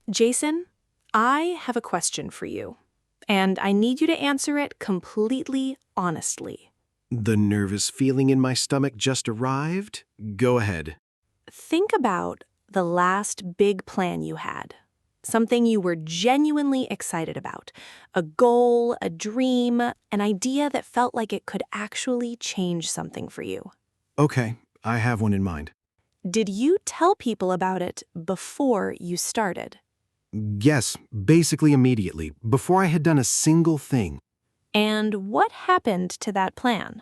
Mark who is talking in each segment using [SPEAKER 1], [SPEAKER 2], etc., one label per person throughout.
[SPEAKER 1] Jason, I have a question for you, and I need you to answer it completely honestly.
[SPEAKER 2] The nervous feeling in my stomach just arrived? Go ahead.
[SPEAKER 1] Think about the last big plan you had, something you were genuinely excited about, a goal, a dream, an idea that felt like it could actually change something for you.
[SPEAKER 2] Okay, I have one in mind.
[SPEAKER 1] Did you tell people about it before you started?
[SPEAKER 2] Yes, basically immediately, before I had done a single thing.
[SPEAKER 1] And what happened to that plan?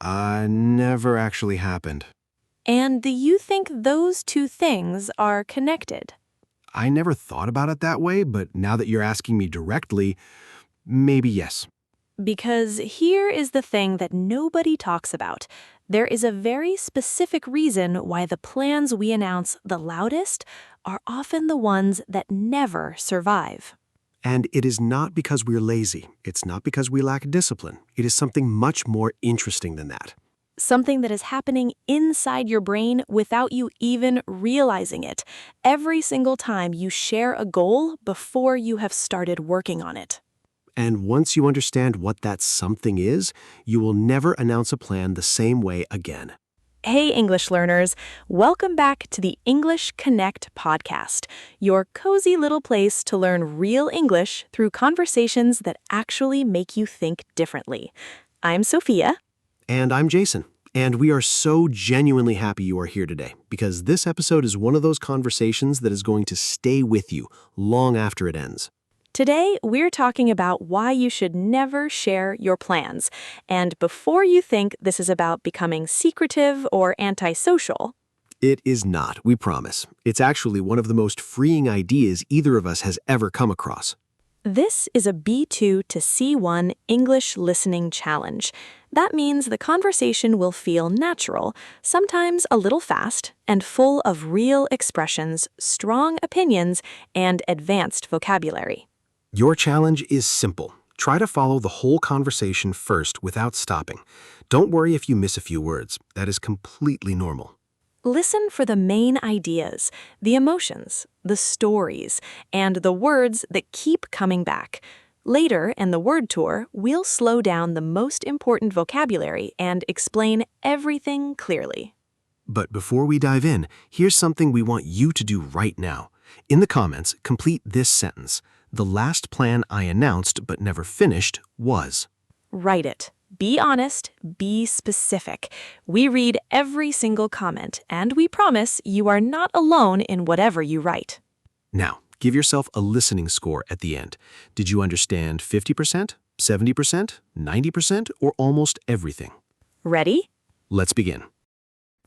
[SPEAKER 2] Never actually happened.
[SPEAKER 1] And do you think those two things are connected?
[SPEAKER 2] I never thought about it that way, but now that you're asking me directly, maybe yes.
[SPEAKER 1] Because here is the thing that nobody talks about. There is a very specific reason why the plans we announce the loudest are often the ones that never survive.
[SPEAKER 2] And it is not because we're lazy. It's not because we lack discipline. It is something much more interesting than that.
[SPEAKER 1] Something that is happening inside your brain without you even realizing it. Every single time you share a goal before you have started working on it.
[SPEAKER 2] And once you understand what that something is, you will never announce a plan the same way again.
[SPEAKER 1] Hey, English learners. Welcome back to the English Connect podcast, your cozy little place to learn real English through conversations that actually make you think differently. I'm Sophia.
[SPEAKER 2] And I'm Jason. And we are so genuinely happy you are here today, because this episode is one of those conversations that is going to stay with you long after it ends.
[SPEAKER 1] Today, we're talking about why you should never share your plans. And before you think this is about becoming secretive or antisocial,
[SPEAKER 2] It is not, we promise. It's actually one of the most freeing ideas either of us has ever come across.
[SPEAKER 1] this is a B2 to C1 English listening challenge. That means the conversation will feel natural, sometimes a little fast, and full of real expressions, strong opinions, and advanced vocabulary.
[SPEAKER 2] Your challenge is simple. Try to follow the whole conversation first without stopping. Don't worry if you miss a few words. That is completely normal.
[SPEAKER 1] Listen for the main ideas, the emotions, the stories, and the words that keep coming back. Later in the word tour, we'll slow down the most important vocabulary and explain everything clearly.
[SPEAKER 2] But before we dive in, here's something we want you to do right now. In the comments, complete this sentence. The last plan I announced but never finished was.
[SPEAKER 1] Write it. Be honest, be specific. We read every single comment, and we promise you are not alone in whatever you write.
[SPEAKER 2] Now, give yourself a listening score at the end. Did you understand 50%, 70%, 90%, or almost everything?
[SPEAKER 1] Ready?
[SPEAKER 2] Let's begin.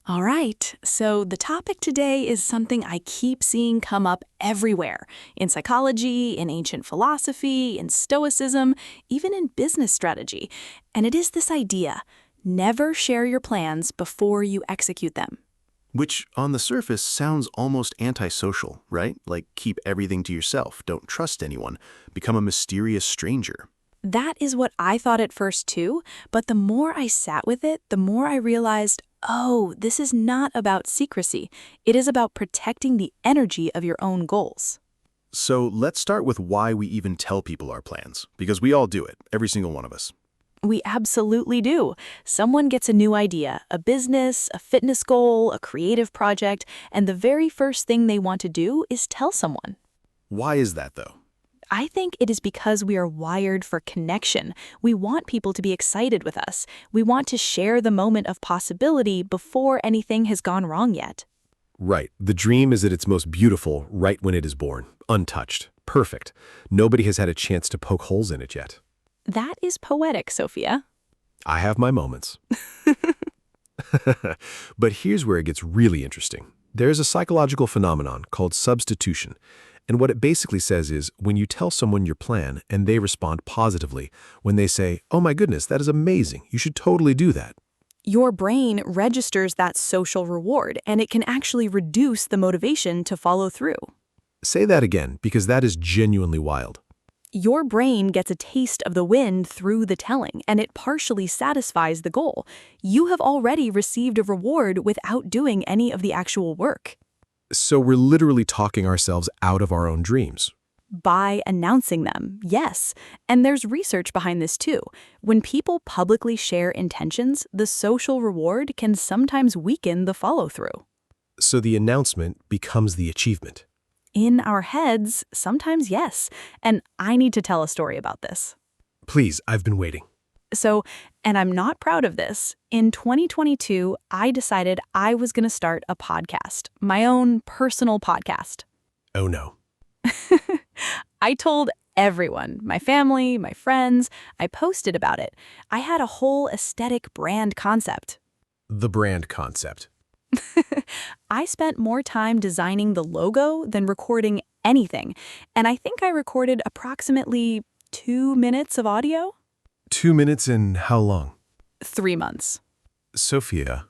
[SPEAKER 3] All right, so the topic today is something I keep seeing come up everywhere, in psychology, in ancient philosophy, in stoicism, even in business strategy. And it is this idea: never share your plans before you execute them.
[SPEAKER 4] Which, on the surface, sounds almost antisocial, right? Like, keep everything to yourself, don't trust anyone, become a mysterious stranger.
[SPEAKER 3] That is what I thought at first too, but the more I sat with it, the more I realized, oh, this is not about secrecy. It is about protecting the energy of your own goals.
[SPEAKER 4] So let's start with why we even tell people our plans, because we all do it, every single one of us.
[SPEAKER 3] We absolutely do. Someone gets a new idea, a business, a fitness goal, a creative project, and the very first thing they want to do is tell someone.
[SPEAKER 4] Why is that, though?
[SPEAKER 3] I think it is because we are wired for connection. We want people to be excited with us. We want to share the moment of possibility before anything has gone wrong yet.
[SPEAKER 2] Right. The dream is at its most beautiful right when it is born, untouched, perfect. Nobody has had a chance to poke holes in it yet.
[SPEAKER 3] That is poetic, Sophia.
[SPEAKER 2] I have my moments. But here's where it gets really interesting. There's a psychological phenomenon called substitution. And what it basically says is, when you tell someone your plan and they respond positively, when they say, "Oh my goodness, that is amazing, you should totally do that,"
[SPEAKER 3] Your brain registers that social reward, and it can actually reduce the motivation to follow through.
[SPEAKER 2] Say that again, because that is genuinely wild.
[SPEAKER 3] Your brain gets a taste of the win through the telling, and it partially satisfies the goal. You have already received a reward without doing any of the actual work.
[SPEAKER 2] So we're literally talking ourselves out of our own dreams.
[SPEAKER 3] By announcing them, yes. And there's research behind this too. When people publicly share intentions, the social reward can sometimes weaken the follow-through.
[SPEAKER 2] So the announcement becomes the achievement.
[SPEAKER 3] In our heads, sometimes yes. And I need to tell a story about this.
[SPEAKER 2] Please, I've been waiting.
[SPEAKER 3] So, and I'm not proud of this, in 2022, I decided I was going to start a podcast, my own personal podcast.
[SPEAKER 2] Oh no.
[SPEAKER 3] I told everyone, my family, my friends, I posted about it. I had a whole aesthetic brand concept.
[SPEAKER 2] The brand concept.
[SPEAKER 3] I spent more time designing the logo than recording anything, and I think I recorded approximately 2 minutes of audio.
[SPEAKER 2] 2 minutes and how long?
[SPEAKER 3] 3 months.
[SPEAKER 2] Sophia.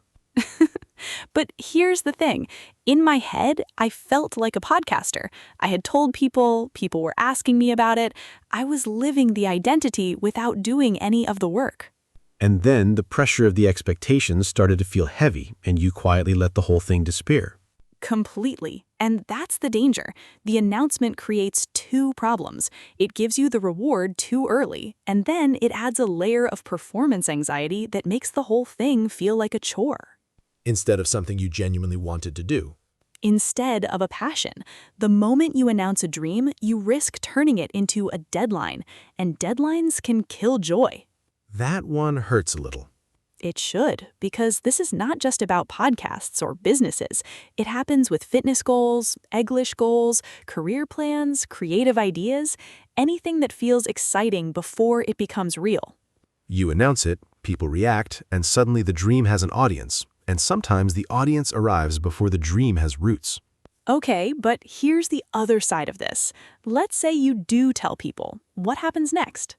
[SPEAKER 3] But here's the thing. In my head, I felt like a podcaster. I had told people were asking me about it. I was living the identity without doing any of the work.
[SPEAKER 2] And then the pressure of the expectations started to feel heavy, and you quietly let the whole thing disappear.
[SPEAKER 3] Completely. And that's the danger. The announcement creates 2 problems. It gives you the reward too early, and then it adds a layer of performance anxiety that makes the whole thing feel like a chore.
[SPEAKER 2] Instead of something you genuinely wanted to do.
[SPEAKER 3] Instead of a passion. The moment you announce a dream, you risk turning it into a deadline, and deadlines can kill joy.
[SPEAKER 2] That one hurts a little.
[SPEAKER 3] It should, because this is not just about podcasts or businesses. It happens with fitness goals, English goals, career plans, creative ideas, anything that feels exciting before it becomes real.
[SPEAKER 2] You announce it, people react, and suddenly the dream has an audience. And sometimes the audience arrives before the dream has roots.
[SPEAKER 3] Okay, but here's the other side of this. Let's say you do tell people. What happens next?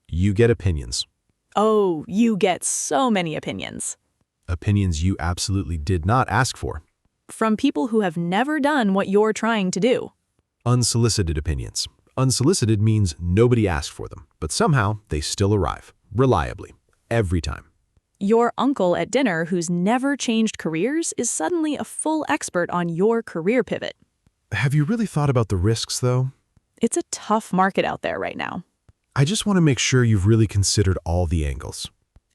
[SPEAKER 2] You get opinions.
[SPEAKER 3] Oh, you get so many opinions.
[SPEAKER 2] Opinions you absolutely did not ask for.
[SPEAKER 3] From people who have never done what you're trying to do.
[SPEAKER 2] Unsolicited opinions. Unsolicited means nobody asked for them, but somehow they still arrive, reliably, every time.
[SPEAKER 3] Your uncle at dinner who's never changed careers is suddenly a full expert on your career pivot.
[SPEAKER 2] Have you really thought about the risks, though?
[SPEAKER 3] It's a tough market out there right now.
[SPEAKER 2] I just want to make sure you've really considered all the angles.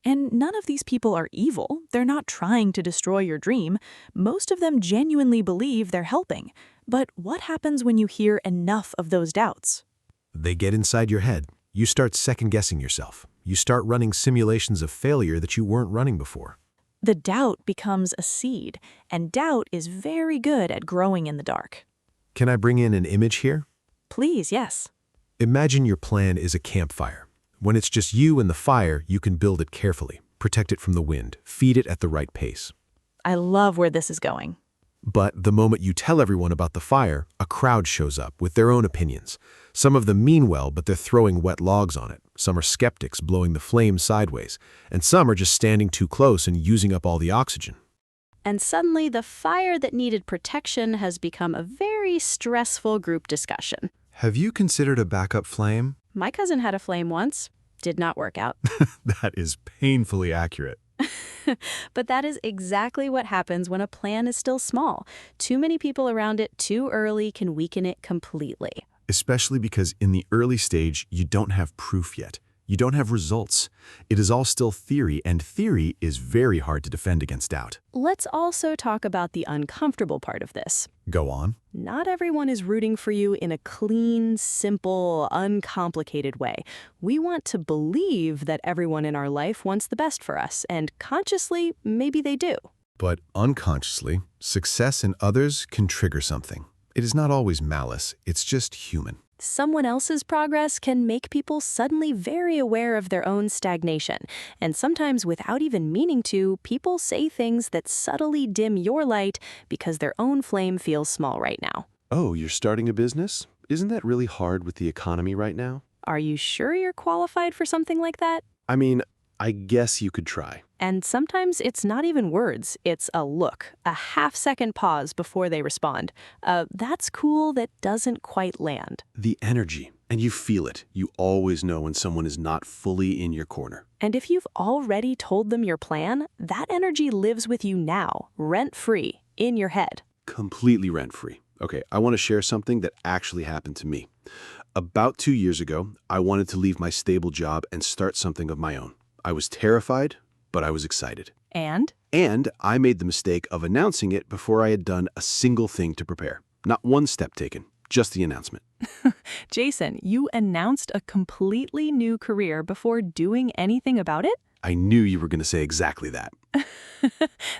[SPEAKER 3] And none of these people are evil. They're not trying to destroy your dream. Most of them genuinely believe they're helping. But what happens when you hear enough of those doubts?
[SPEAKER 2] They get inside your head. You start second-guessing yourself. You start running simulations of failure that you weren't running before.
[SPEAKER 3] The doubt becomes a seed, and doubt is very good at growing in the dark.
[SPEAKER 2] Can I bring in an image here?
[SPEAKER 3] Please, yes.
[SPEAKER 2] Imagine your plan is a campfire. When it's just you and the fire, you can build it carefully, protect it from the wind, feed it at the right pace.
[SPEAKER 3] I love where this is going.
[SPEAKER 2] But the moment you tell everyone about the fire, a crowd shows up with their own opinions. Some of them mean well, but they're throwing wet logs on it. Some are skeptics blowing the flames sideways. And some are just standing too close and using up all the oxygen.
[SPEAKER 1] And suddenly, the fire that needed protection has become a very stressful group discussion.
[SPEAKER 2] Have you considered a backup flame?
[SPEAKER 1] My cousin had a flame once. Did not work out.
[SPEAKER 2] That is painfully accurate.
[SPEAKER 1] But that is exactly what happens when a plan is still small. Too many people around it too early can weaken it completely.
[SPEAKER 2] Especially because in the early stage, you don't have proof yet. You don't have results. It is all still theory, and theory is very hard to defend against doubt.
[SPEAKER 1] Let's also talk about the uncomfortable part of this.
[SPEAKER 2] Go on.
[SPEAKER 1] Not everyone is rooting for you in a clean, simple, uncomplicated way. We want to believe that everyone in our life wants the best for us, and consciously, maybe they do.
[SPEAKER 2] But unconsciously, success in others can trigger something. It is not always malice, it's just human.
[SPEAKER 1] Someone else's progress can make people suddenly very aware of their own stagnation, and sometimes without even meaning to, people say things that subtly dim your light because their own flame feels small right now.
[SPEAKER 4] Oh, you're starting a business? Isn't that really hard with the economy right now?
[SPEAKER 1] Are you sure you're qualified for something like that?
[SPEAKER 4] I mean, I guess you could try.
[SPEAKER 1] And sometimes it's not even words, it's a look, a half-second pause before they respond. That's cool that doesn't quite land.
[SPEAKER 4] The energy, and you feel it. You always know when someone is not fully in your corner.
[SPEAKER 1] And if you've already told them your plan, that energy lives with you now, rent-free, in your head.
[SPEAKER 2] Completely rent-free. Okay, I want to share something that actually happened to me. About 2 years ago, I wanted to leave my stable job and start something of my own. I was terrified, but I was excited.
[SPEAKER 3] And?
[SPEAKER 2] And I made the mistake of announcing it before I had done a single thing to prepare. Not one step taken, just the announcement.
[SPEAKER 3] Jason, you announced a completely new career before doing anything about it?
[SPEAKER 2] I knew you were going to say exactly that.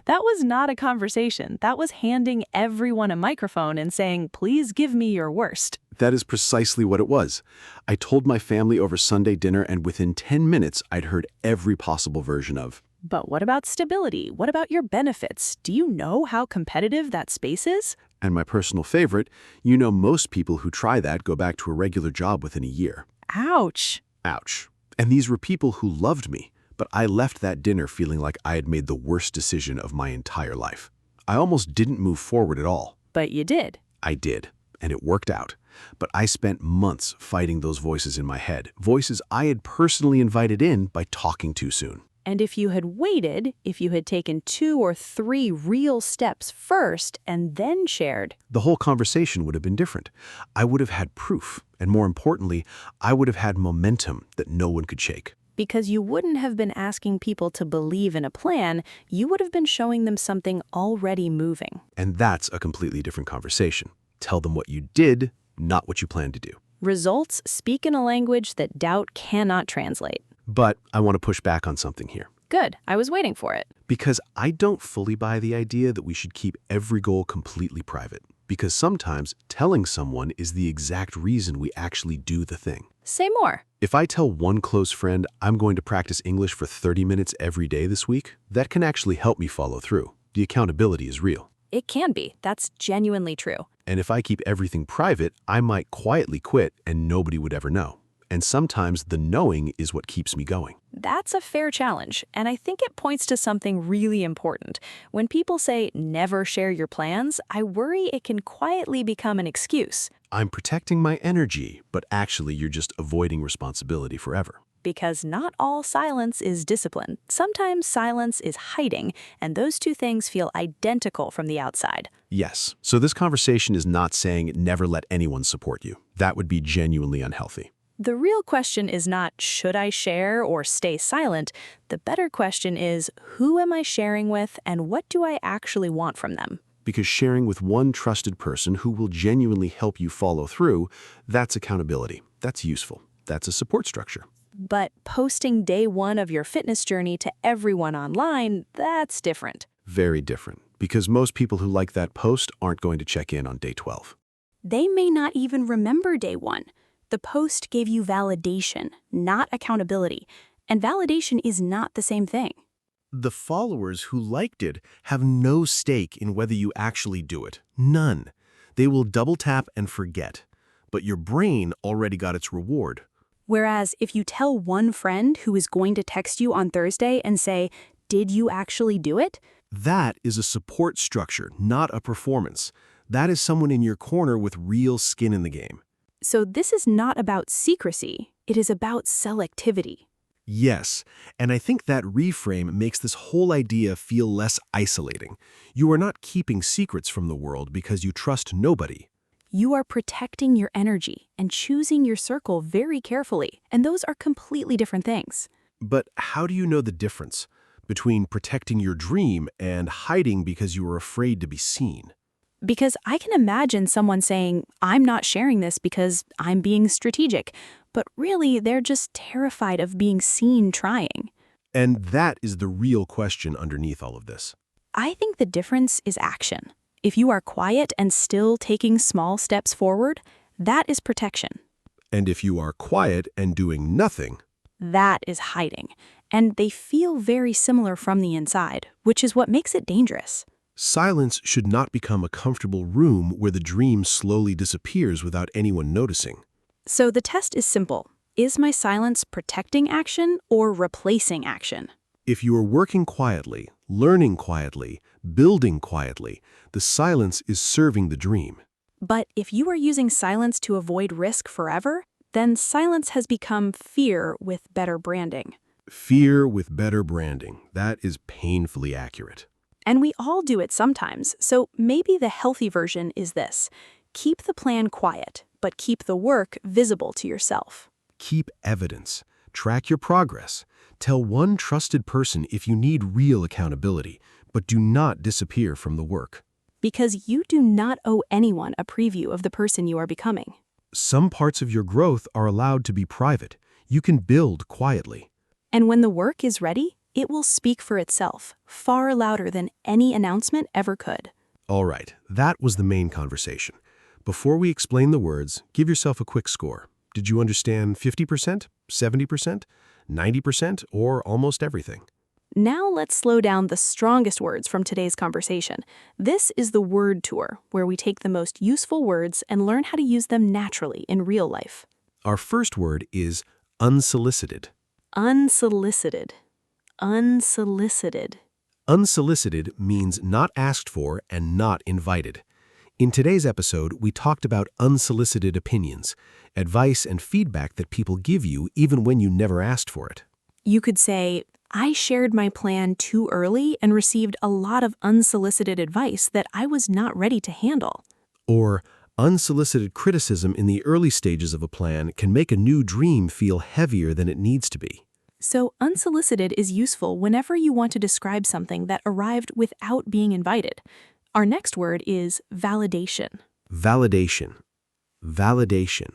[SPEAKER 3] That was not a conversation. That was handing everyone a microphone and saying, please give me your worst.
[SPEAKER 2] That is precisely what it was. I told my family over Sunday dinner, and within 10 minutes, I'd heard every possible version of.
[SPEAKER 3] But what about stability? What about your benefits? Do you know how competitive that space is?
[SPEAKER 2] And my personal favorite, most people who try that go back to a regular job within a year.
[SPEAKER 3] Ouch.
[SPEAKER 2] Ouch. And these were people who loved me, but I left that dinner feeling like I had made the worst decision of my entire life. I almost didn't move forward at all.
[SPEAKER 3] But you did.
[SPEAKER 2] I did, and it worked out. But I spent months fighting those voices in my head, voices I had personally invited in by talking too soon.
[SPEAKER 3] And if you had waited, if you had taken 2 or 3 real steps first and then shared,
[SPEAKER 2] the whole conversation would have been different. I would have had proof, and more importantly, I would have had momentum that no one could shake.
[SPEAKER 3] because you wouldn't have been asking people to believe in a plan, you would have been showing them something already moving.
[SPEAKER 2] And that's a completely different conversation. Tell them what you did, not what you plan to do.
[SPEAKER 3] Results speak in a language that doubt cannot translate.
[SPEAKER 2] But I want to push back on something here.
[SPEAKER 3] Good, I was waiting for it.
[SPEAKER 2] Because I don't fully buy the idea that we should keep every goal completely private. Because sometimes telling someone is the exact reason we actually do the thing.
[SPEAKER 3] Say more.
[SPEAKER 2] If I tell one close friend I'm going to practice English for 30 minutes every day this week, that can actually help me follow through. The accountability is real.
[SPEAKER 3] It can be. That's genuinely true.
[SPEAKER 2] And if I keep everything private, I might quietly quit and nobody would ever know. And sometimes the knowing is what keeps me going.
[SPEAKER 3] That's a fair challenge, and I think it points to something really important. When people say never share your plans, I worry it can quietly become an excuse.
[SPEAKER 2] I'm protecting my energy, but actually you're just avoiding responsibility forever.
[SPEAKER 3] Because not all silence is discipline. Sometimes silence is hiding, and those two things feel identical from the outside.
[SPEAKER 2] Yes, so this conversation is not saying never let anyone support you. That would be genuinely unhealthy.
[SPEAKER 3] The real question is not, should I share or stay silent? The better question is, who am I sharing with and what do I actually want from them?
[SPEAKER 2] Because sharing with one trusted person who will genuinely help you follow through, that's accountability. That's useful. That's a support structure.
[SPEAKER 3] But posting day 1 of your fitness journey to everyone online, that's different.
[SPEAKER 2] Very different. Because most people who like that post aren't going to check in on day 12.
[SPEAKER 3] They may not even remember day 1. The post gave you validation, not accountability, and validation is not the same thing.
[SPEAKER 4] The followers who liked it have no stake in whether you actually do it. None. They will double tap and forget. But your brain already got its reward.
[SPEAKER 3] Whereas if you tell one friend who is going to text you on Thursday and say, "Did you actually do it?"
[SPEAKER 4] That is a support structure, not a performance. That is someone in your corner with real skin in the game.
[SPEAKER 3] So this is not about secrecy, it is about selectivity.
[SPEAKER 4] Yes, and I think that reframe makes this whole idea feel less isolating. You are not keeping secrets from the world because you trust nobody.
[SPEAKER 3] You are protecting your energy and choosing your circle very carefully, and those are completely different things.
[SPEAKER 4] But how do you know the difference between protecting your dream and hiding because you are afraid to be seen?
[SPEAKER 3] Because I can imagine someone saying, "I'm not sharing this because I'm being strategic," but really they're just terrified of being seen trying.
[SPEAKER 4] And that is the real question underneath all of this.
[SPEAKER 3] I think the difference is action. If you are quiet and still taking small steps forward, that is protection.
[SPEAKER 4] And if you are quiet and doing nothing,
[SPEAKER 3] That is hiding. And they feel very similar from the inside, which is what makes it dangerous.
[SPEAKER 4] silence should not become a comfortable room where the dream slowly disappears without anyone noticing.
[SPEAKER 3] So the test is simple. Is my silence protecting action or replacing action?
[SPEAKER 4] If you are working quietly, learning quietly, building quietly, the silence is serving the dream.
[SPEAKER 3] But if you are using silence to avoid risk forever, then silence has become fear with better branding.
[SPEAKER 4] Fear with better branding. That is painfully accurate.
[SPEAKER 3] And we all do it sometimes, so maybe the healthy version is this. Keep the plan quiet, but keep the work visible to yourself.
[SPEAKER 4] Keep evidence. Track your progress. Tell one trusted person if you need real accountability, but do not disappear from the work.
[SPEAKER 3] Because you do not owe anyone a preview of the person you are becoming.
[SPEAKER 4] Some parts of your growth are allowed to be private. You can build quietly.
[SPEAKER 3] And when the work is ready, it will speak for itself, far louder than any announcement ever could.
[SPEAKER 4] All right, that was the main conversation. Before we explain the words, give yourself a quick score. Did you understand 50%, 70%, 90%, or almost everything?
[SPEAKER 3] Now let's slow down the strongest words from today's conversation. This is the word tour, where we take the most useful words and learn how to use them naturally in real life.
[SPEAKER 4] Our first word is unsolicited.
[SPEAKER 3] Unsolicited. Unsolicited.
[SPEAKER 4] Unsolicited means not asked for and not invited. In today's episode, we talked about unsolicited opinions, advice and feedback that people give you even when you never asked for it.
[SPEAKER 3] You could say, I shared my plan too early and received a lot of unsolicited advice that I was not ready to handle.
[SPEAKER 4] Or, unsolicited criticism in the early stages of a plan can make a new dream feel heavier than it needs to be.
[SPEAKER 3] So unsolicited is useful whenever you want to describe something that arrived without being invited. Our next word is validation.
[SPEAKER 4] Validation. Validation.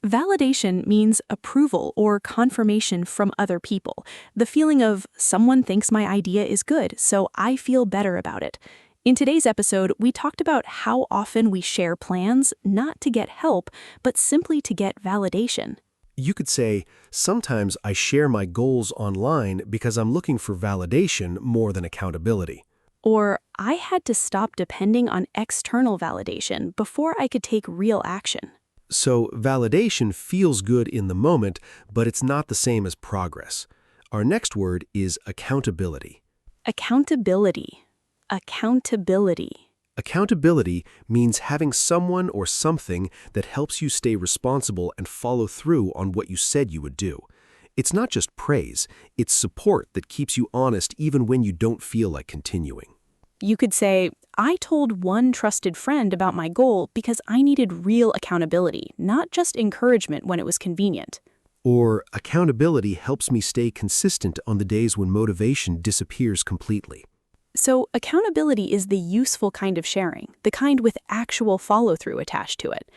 [SPEAKER 3] Validation means approval or confirmation from other people. The feeling of someone thinks my idea is good, so I feel better about it. In today's episode, we talked about how often we share plans not to get help, but simply to get validation.
[SPEAKER 4] You could say, sometimes I share my goals online because I'm looking for validation more than accountability.
[SPEAKER 3] Or I had to stop depending on external validation before I could take real action.
[SPEAKER 4] So validation feels good in the moment, but it's not the same as progress. Our next word is accountability.
[SPEAKER 3] Accountability. Accountability.
[SPEAKER 4] Accountability means having someone or something that helps you stay responsible and follow through on what you said you would do. It's not just praise, it's support that keeps you honest even when you don't feel like continuing.
[SPEAKER 3] You could say, I told one trusted friend about my goal because I needed real accountability, not just encouragement when it was convenient.
[SPEAKER 4] Or accountability helps me stay consistent on the days when motivation disappears completely.
[SPEAKER 3] So accountability is the useful kind of sharing, the kind with actual follow-through attached to it.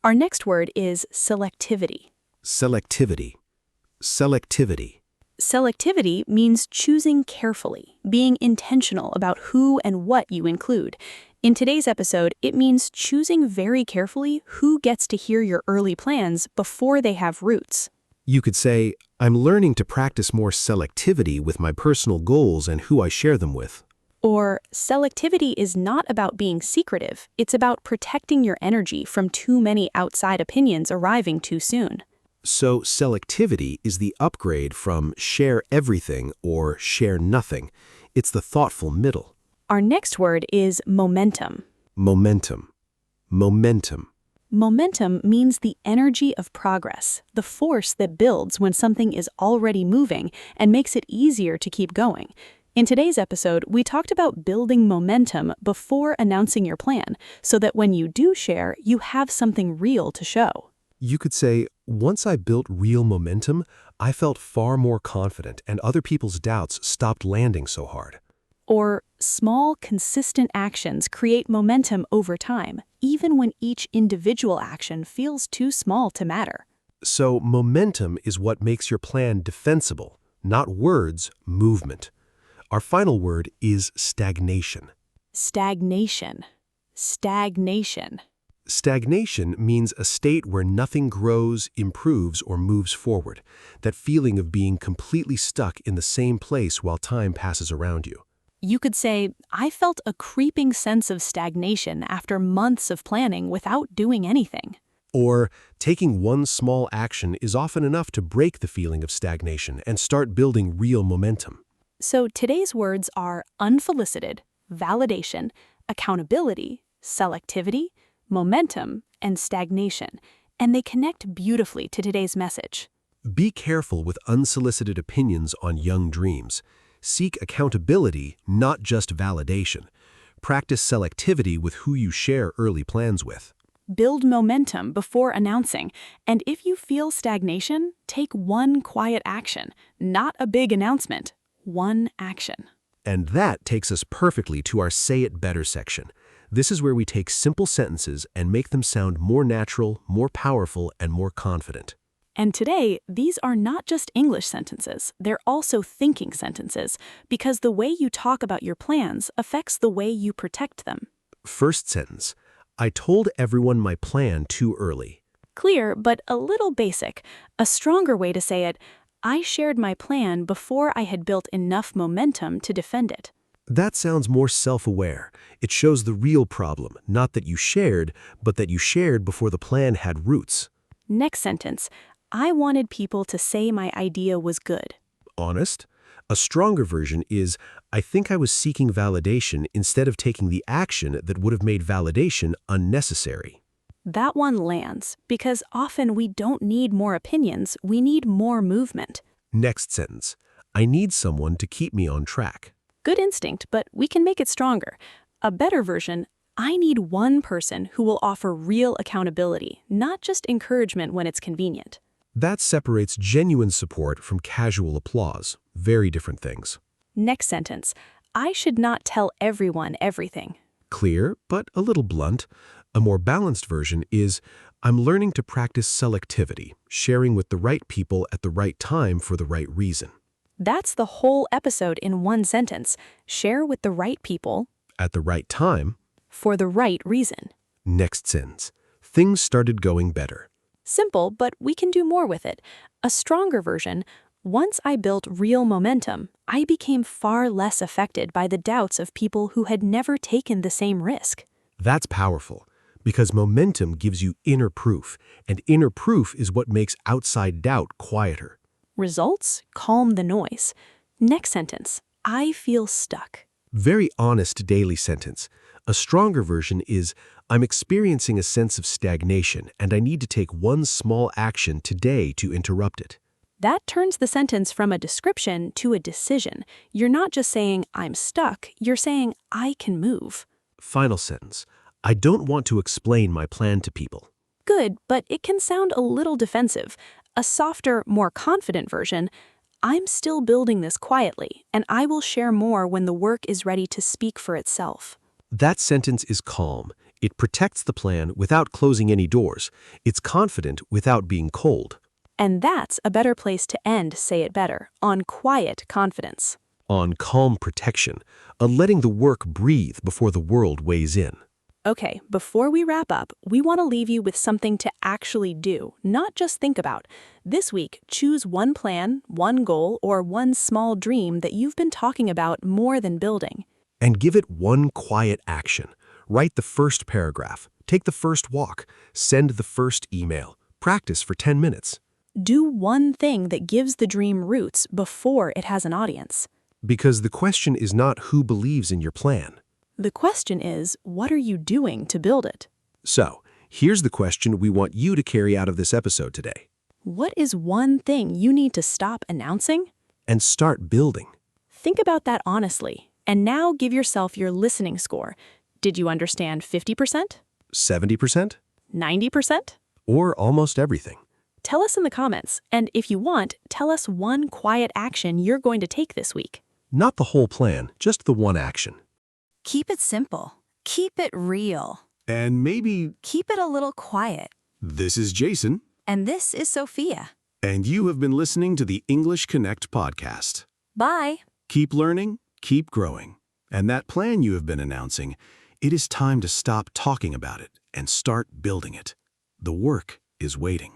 [SPEAKER 3] Our next word is selectivity.
[SPEAKER 4] Selectivity. Selectivity.
[SPEAKER 3] Selectivity means choosing carefully, being intentional about who and what you include. In today's episode, it means choosing very carefully who gets to hear your early plans before they have roots.
[SPEAKER 4] You could say, I'm learning to practice more selectivity with my personal goals and who I share them with.
[SPEAKER 3] Or, selectivity is not about being secretive, it's about protecting your energy from too many outside opinions arriving too soon.
[SPEAKER 4] So selectivity is the upgrade from share everything or share nothing. It's the thoughtful middle.
[SPEAKER 3] Our next word is momentum.
[SPEAKER 4] Momentum. Momentum.
[SPEAKER 3] Momentum means the energy of progress, the force that builds when something is already moving and makes it easier to keep going. In today's episode, we talked about building momentum before announcing your plan, so that when you do share, you have something real to show.
[SPEAKER 4] You could say, once I built real momentum, I felt far more confident and other people's doubts stopped landing so hard.
[SPEAKER 3] Or, small, consistent actions create momentum over time, even when each individual action feels too small to matter.
[SPEAKER 4] So momentum is what makes your plan defensible, not words, movement. Our final word is stagnation.
[SPEAKER 3] Stagnation. Stagnation.
[SPEAKER 4] Stagnation means a state where nothing grows, improves, or moves forward. That feeling of being completely stuck in the same place while time passes around you.
[SPEAKER 3] You could say, I felt a creeping sense of stagnation after months of planning without doing anything.
[SPEAKER 4] Or, taking one small action is often enough to break the feeling of stagnation and start building real momentum.
[SPEAKER 3] So today's words are unsolicited, validation, accountability, selectivity, momentum, and stagnation, and they connect beautifully to today's message.
[SPEAKER 4] Be careful with unsolicited opinions on young dreams. Seek accountability, not just validation. Practice selectivity with who you share early plans with.
[SPEAKER 3] Build momentum before announcing, and if you feel stagnation, take one quiet action, not a big announcement. One action.
[SPEAKER 4] And that takes us perfectly to our Say It Better section. This is where we take simple sentences and make them sound more natural, more powerful, and more confident.
[SPEAKER 3] And today, these are not just English sentences, they're also thinking sentences, because the way you talk about your plans affects the way you protect them.
[SPEAKER 4] First sentence, I told everyone my plan too early.
[SPEAKER 3] Clear, but a little basic. A stronger way to say it, I shared my plan before I had built enough momentum to defend it.
[SPEAKER 4] That sounds more self-aware. It shows the real problem, not that you shared, but that you shared before the plan had roots.
[SPEAKER 3] Next sentence, I wanted people to say my idea was good.
[SPEAKER 4] Honest? A stronger version is, I think I was seeking validation instead of taking the action that would have made validation unnecessary.
[SPEAKER 3] That one lands, because often we don't need more opinions, we need more movement.
[SPEAKER 4] Next sentence, I need someone to keep me on track.
[SPEAKER 3] Good instinct, but we can make it stronger. A better version, I need one person who will offer real accountability, not just encouragement when it's convenient.
[SPEAKER 4] That separates genuine support from casual applause. Very different things.
[SPEAKER 3] Next sentence, I should not tell everyone everything.
[SPEAKER 4] Clear, but a little blunt. A more balanced version is, I'm learning to practice selectivity, sharing with the right people at the right time for the right reason.
[SPEAKER 3] That's the whole episode in one sentence. Share with the right people.
[SPEAKER 4] At the right time.
[SPEAKER 3] For the right reason.
[SPEAKER 4] Next sentence, things started going better.
[SPEAKER 3] Simple, but we can do more with it. A stronger version, once I built real momentum, I became far less affected by the doubts of people who had never taken the same risk.
[SPEAKER 4] That's powerful, because momentum gives you inner proof, and inner proof is what makes outside doubt quieter.
[SPEAKER 3] Results calm the noise. Next sentence, I feel stuck.
[SPEAKER 4] Very honest daily sentence. A stronger version is, I'm experiencing a sense of stagnation and I need to take one small action today to interrupt it.
[SPEAKER 3] That turns the sentence from a description to a decision. You're not just saying, I'm stuck, you're saying, I can move.
[SPEAKER 4] Final sentence, I don't want to explain my plan to people.
[SPEAKER 3] Good, but it can sound a little defensive. A softer, more confident version, I'm still building this quietly, and I will share more when the work is ready to speak for itself.
[SPEAKER 4] That sentence is calm. It protects the plan without closing any doors. It's confident without being cold.
[SPEAKER 3] And that's a better place to end Say It Better, on quiet confidence.
[SPEAKER 4] On calm protection, on letting the work breathe before the world weighs in.
[SPEAKER 3] Okay, before we wrap up, we want to leave you with something to actually do, not just think about. This week, choose one plan, one goal, or one small dream that you've been talking about more than building.
[SPEAKER 4] And give it one quiet action. Write the first paragraph. Take the first walk. Send the first email. Practice for 10 minutes.
[SPEAKER 3] Do one thing that gives the dream roots before it has an audience.
[SPEAKER 4] Because the question is not who believes in your plan.
[SPEAKER 3] The question is, what are you doing to build it?
[SPEAKER 4] So, here's the question we want you to carry out of this episode today.
[SPEAKER 3] What is one thing you need to stop announcing?
[SPEAKER 4] And start building.
[SPEAKER 3] Think about that honestly. And now give yourself your listening score. Did you understand 50%?
[SPEAKER 4] 70%?
[SPEAKER 3] 90%?
[SPEAKER 4] Or almost everything.
[SPEAKER 3] Tell us in the comments, and if you want, tell us one quiet action you're going to take this week.
[SPEAKER 4] Not the whole plan, just the one action.
[SPEAKER 5] Keep it simple. Keep it real.
[SPEAKER 2] And maybe...
[SPEAKER 5] Keep it a little quiet.
[SPEAKER 2] This is Jason.
[SPEAKER 5] And this is Sophia.
[SPEAKER 2] And you have been listening to the English Connect podcast.
[SPEAKER 5] Bye.
[SPEAKER 2] Keep learning, keep growing. And that plan you have been announcing, it is time to stop talking about it and start building it. The work is waiting.